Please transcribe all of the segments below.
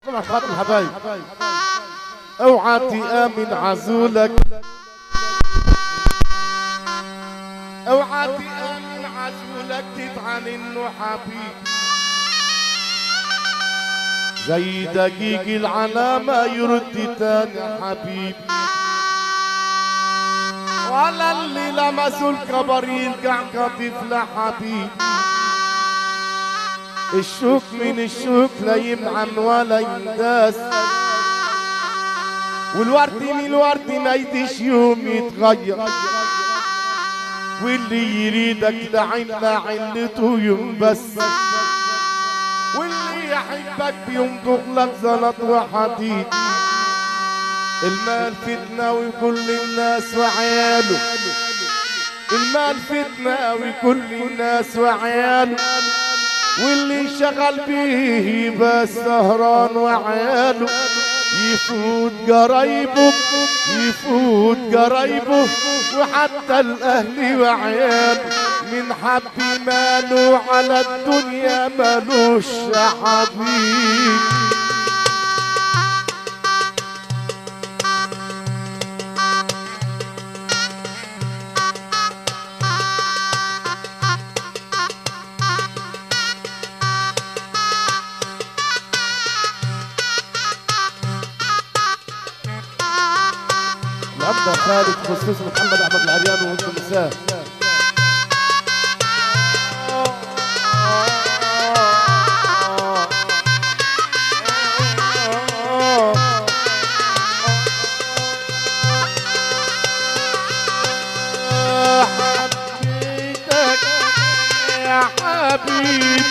طبعا خاطر الحبايب اوعى تآمن عزولك، اوعى تآمن عزولك تطعن انه حبيب زي دقيق العلامة يرد تاني حبيب، ولا اللي لمسوا الكبر يرجع كطفل حبيب. الشوك من الشوك لا يمعن ولا ينداس، والورد من الورد ما يديش يوم يتغير، واللي يريدك لعين لعلته ينبس، واللي يحبك بيمضغ لك زلط وحديد. المال فتنة وكل الناس وعياله، المال فتنة وكل الناس وعياله، واللي شغل بيه بس سهران وعياله. يفوت قرايبه يفوت قرايبه وحتى الاهل وعياله، من حب ماله على الدنيا مالوش حبيب. الأب خالد خصوص محمد أحمد العريان وانت النساء. حبيتك يا حبيب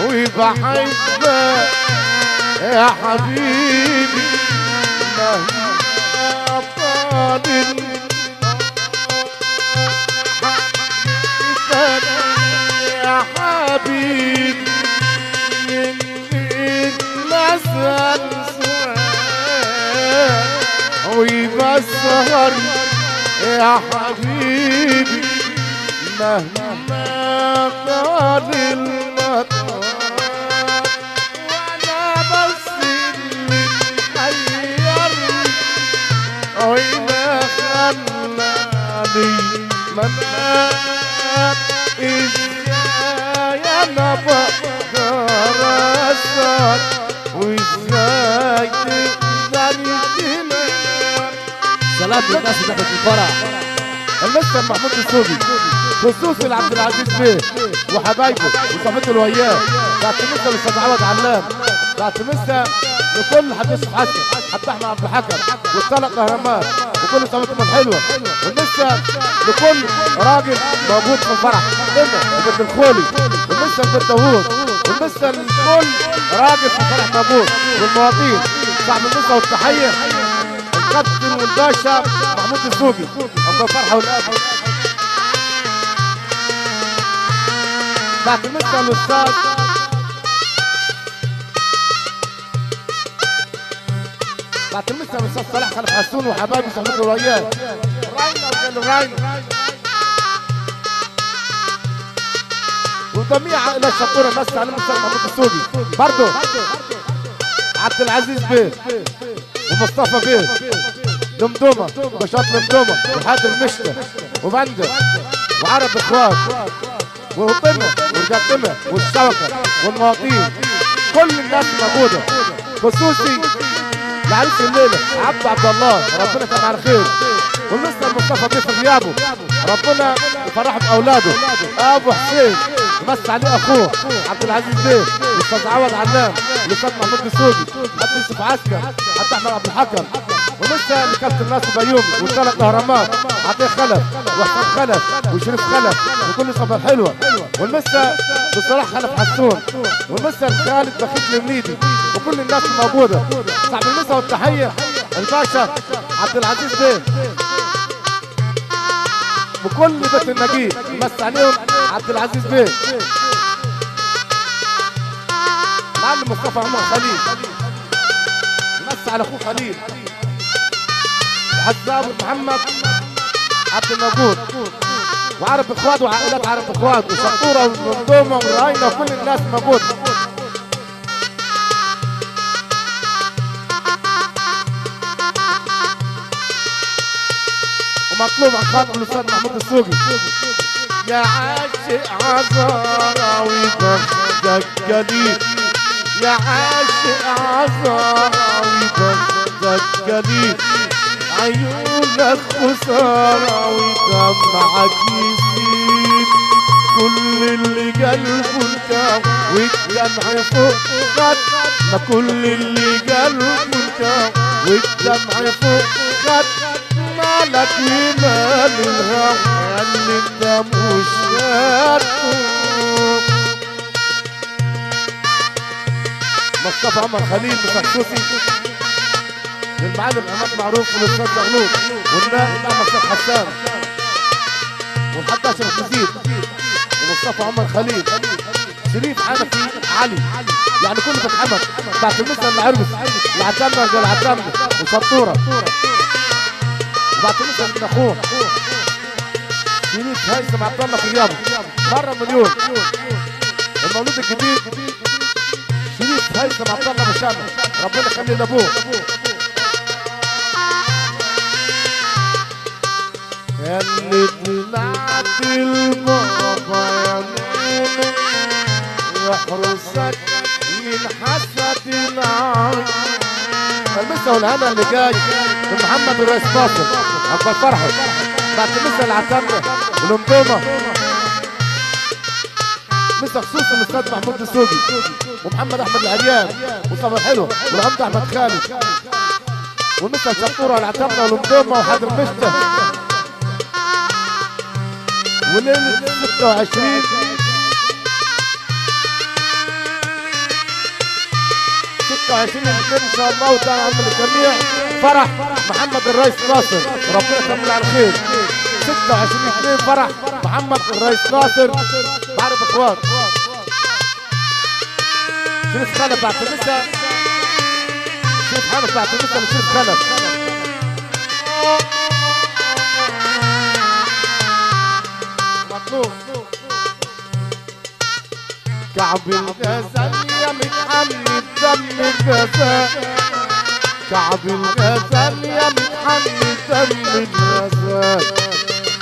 وبحبك يا حبيبي مهما طال حبيبك يا حبيبي من مسأل سؤال ويبسهر يا حبيبي مهما طال المطار. وإذا خلاني منام إزاي أنا بقدر أسهر وإزاي تقدر تنام. سلام للناس اللي دخلت الفرح. المستر محمود السوقي خصوصي لعبد العزيز بيه وحبايبه وصاحبته اللي وياه. بعد مستر الاستاذ عوض علام، بعد مستر لكل حد يوسف حسن، حتى احمد عبد الحكم والثلاث اهرامات وكل صاحبتهم الحلوه، والمستر لكل راجل موجود في الفرح هنا وبنت الخولي، والمستر بنت داوود، والمستر لكل راجل في الفرح موجود، والمواطنين صاحب المستر والتحيه الكابتن والباشا محمود السوقي ابو الفرحه والابو. بعد المستر الاستاذ بعد المستر الاستاذ صالح خلف حسون وحبايبه وصحبته وياه راينا وقالوا راينا، وجميع عائله الشطوره مسك على المستر محمود السوقي برضه عبد العزيز بيه ومصطفى بيه دمدمه وبشاط دمدمه وحاضر مشته وبنده وعرب اخوات وهطمه والجدمه والشبكه والمواطين كل الناس موجوده. خصوصي لعريس الليله عبد الله ربنا يتمم على خير، والمستر مصطفى بيه في غيابه ربنا يفرحه باولاده. ابو حسين يمس عليه اخوه عبد العزيز بيه، الاستاذ عوض علام، الاستاذ محمود السوقي، حتى يوسف عسكر، حتى احمد عبد الحكم، ولسه الكابتن ناصر بيومي والثلاث اهرامات عطيه خلف وحسام خلف وشريف خلف وكل صفه الحلوه، والمستر بصلاح خلف حسون، والمستر خالد بخيت المليدي وكل الناس الموجوده. صاحب المسا والتحيه الباشا عبد العزيز بيه وكل بيت النجيب يمس عليهم عبد العزيز بيه. معلم مصطفى عمر خليل يمس على اخوه خليل، حزاب محمد عبد الموجود وعرب اخوات وعائلات عرب اخوات وشطوره ومنظومه ورهينه وكل الناس موجوده. ومطلوب عن خاطر الاستاذ محمود السوقي. يا عاشق عذراوي بختك جليل، يا عاشق عذراوي بختك جليل، عيونك خسارة ودمعك يسيل، كل اللي قلبه انت والدمع فوق خد، ما كل اللي قلبه انت والدمع فوق خد، مالك ومال الهوى اللي انت مش شايفه. مصطفى عمر خليل بتخصصي للمعلم عماد معروف والاستاذ زغلول والنائب احمد سيد حسان والحاج اشرف يزيد ومصطفى عمر خليل شريف حنفي علي، يعني كله بتحمد بعد المثل العربس العتامة قال العتامة وشطوره، وبعد المثل من اخوه شريف هيثم عبد الله في الرياض مره مليون. المولود الجديد شريف هيثم عبد الله بشامه ربنا يخلي لابوه. يا اللي طلعت البابا يا نونو يحرسك من حسد العين. المسا والهنا اللي جاي من محمد والرئيس ناصر اكبر فرحه بعد المسا العتامه والمدومه. مسا خصوصا الاستاذ محمود السوقي ومحمد احمد العريان وصبر حلو والعمده احمد خالد ومسا الشطوره العتامه والمدومه وحاضر مشته. وليلة 26 ان شاء الله وتعالى عم الجميع فرح محمد الرئيس ناصر وربنا يكمل على خير. 26/2 فرح محمد الرئيس ناصر بعرب اخوات. شريف خلف بعد المسا، شريف حنف بعد المسا لشريف خلف. مطلوب كعب الغزال يا متحمل دم الغزال، كعب الغزال يا متحمل دم الغزال.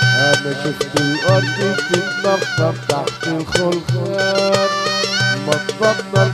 انا شفت الارض بتتنطط تحت الخلخال، ما تبطل